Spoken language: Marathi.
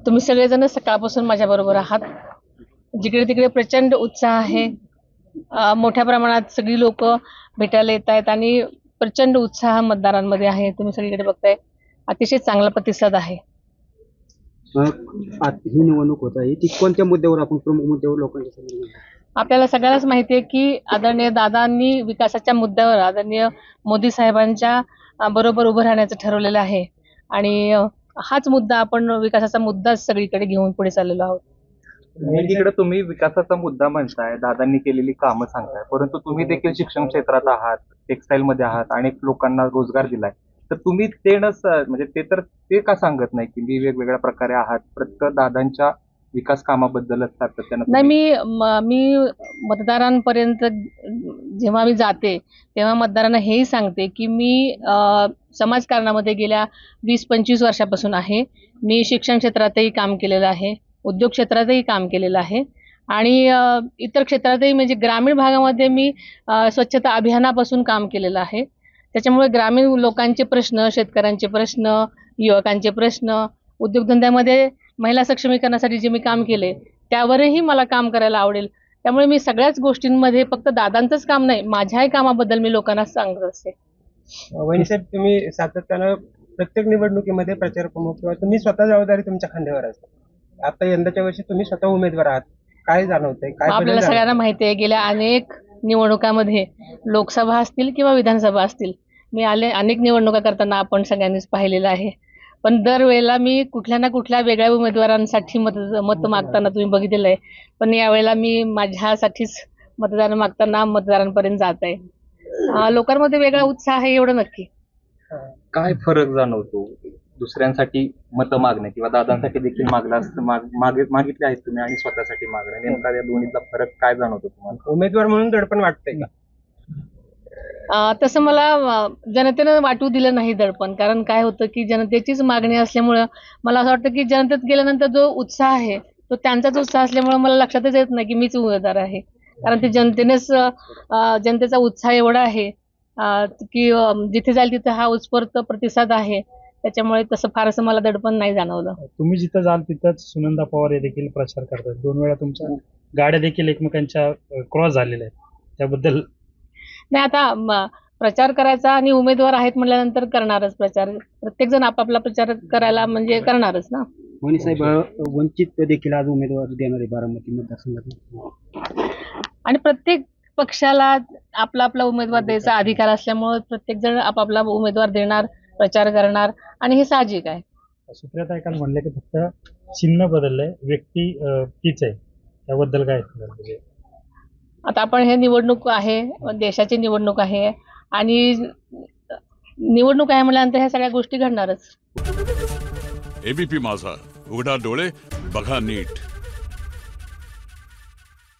तुम्ही सगळेजण सकाळपासून माझ्याबरोबर आहात. जिकडे तिकडे प्रचंड उत्साह आहे. मोठ्या प्रमाणात सगळी लोक भेटायला येत आहेत आणि प्रचंड उत्साह मतदारांमध्ये आहे. तुम्ही सगळीकडे बघताय, अतिशय चांगला प्रतिसाद आहे. ही निवडणूक होत आहे ती कोणत्या मुद्द्यावर, आपण प्रमुख मुद्द्यावर लोकांच्या समोर घेऊ? आपल्याला सगळ्यांनाच माहिती आहे की आदरणीय दादांनी विकासाच्या मुद्द्यावर आदरणीय मोदी साहेबांच्या बरोबर उभं राहण्याचं ठरवलेलं आहे आणि हाच मुद्दा आपण विकासाचा मुद्दा सगळीकडे घेऊन पुढे चाललेलो आहोत. एकीकडे तुम्ही विकासाचा मुद्दा म्हणताय, दादांनी केलेली कामं सांगताय, परंतु तुम्ही देखील शिक्षण क्षेत्रात आहात, टेक्सटाईल मध्ये आहात, अनेक लोकांना रोजगार दिलाय. तर तुम्ही ते म्हणजे ते का सांगत नाही की मी वेगवेगळ्या प्रकारे आहात, प्रत्येक दादांच्या विकास कामाबद्दलच सातत्यानं नाही, मी मतदारांपर्यंत जेव्हा मी जाते तेव्हा मतदारांना हेही सांगते की मी समाजकारणामध्ये गेल्या 20-25 वर्षापासून आहे. मी शिक्षण क्षेत्रातही काम केलेलं आहे, उद्योग क्षेत्रातही काम केलेलं आहे आणि इतर क्षेत्रातही म्हणजे ग्रामीण भागामध्ये मी स्वच्छता अभियानापासून काम केलेलं आहे. त्याच्यामुळे ग्रामीण लोकांचे प्रश्न, शेतकऱ्यांचे प्रश्न, युवकांचे प्रश्न, उद्योगधंद्यामध्ये महिला सक्षमीकरणासाठी जे मी काम केले त्यावरही मला काम करायला आवडेल. त्यामुळे मी सगळ्याच गोष्टींमध्ये फक्त दादांचंच काम नाही, माझ्याही कामाबद्दल मी लोकांना सांगत असते. वहिनीसाहेब, तुम्ही सातत्यानं प्रत्येक निवडणुकीमध्ये प्रचार प्रमुख किंवा तुम्ही स्वतः जबाबदारी तुमच्या खांद्यावर असते. आता यंदाच्या वर्षी तुम्ही स्वतः उमेदवार आहात, काय जाणवतंय? काय आपल्याला सगळ्यांना माहिती आहे, गेल्या अनेक निवडणुकांमध्ये लोकसभा असतील किंवा विधानसभा असतील, मी अनेक निवडणुका करताना आपण सगळ्यांनीच पाहिलेलं आहे. पण दरवेळेला मी कुठल्या ना कुठल्या वेगळ्या उमेदवारांसाठी मत मागताना तुम्ही बघितलेलं आहे. पण यावेळेला मी माझ्यासाठीच मतदान मागताना मतदारांपर्यंत जात आहे. लोकांमध्ये वेगळा उत्साह आहे, एवढं नक्की. काय फरक जाणवतो दुसऱ्यांसाठी मतं मागणे किंवा दादांसाठी देखील मागितले आहेत तुम्ही आणि स्वतःसाठी मागणे, नेमका या दोन्हीतला फरक काय जाणवतो तुम्हाला? उमेदवार म्हणून दडपण वाटतंय का? तसं मला जनतेनं वाटू दिलं नाही दडपण. कारण काय होतं की जनतेचीच मागणी असल्यामुळं मला असं वाटतं की जनतेत गेल्यानंतर जो उत्साह आहे तो त्यांचाच उत्साह असल्यामुळं मला लक्षातच येत नाही की मीच उमेदवार आहे. कारण ते जनतेचा उत्साह एवढा आहे की जिथे जाईल तिथे हा उत्स्फूर्त प्रतिसाद आहे. त्याच्यामुळे तसं फारसं मला दडपण नाही जाणवलं. तुम्ही जिथं जाल तिथंच सुनंदा पवार हे देखील प्रचार करतात. 2 वेळा तुमच्या गाड्या देखील एकमेकांच्या क्रॉस झालेल्या आहेत, त्याबद्दल? नाही, आता प्रचार करायचा आणि उमेदवार आहेत म्हटल्यानंतर करणारच प्रचार. प्रत्येक जण आपापला प्रचार करायला म्हणजे करणारच ना. वहिनीसाहेब, वंचित देखील आज उमेदवार देणार आहे बारामती मतदारसंघात आणि प्रत्येक पक्षाला आपला आपला उमेदवार द्यायचा अधिकार असल्यामुळे प्रत्येक जण आपापला उमेदवार देणार, प्रचार करणार आणि हे साहजिक आहे. सुप्रियाताई काल म्हणले की फक्त चिन्ह बदललंय, व्यक्ती तीच आहे, त्याबद्दल काय? आता आपण हे निवडणूक आहे, देशाची निवडणूक आहे आणि निवडणूक आहे म्हटल्यानंतर ह्या सगळ्या गोष्टी घडणारच. एबीपी माझा, उघडा डोळे बघा नीट.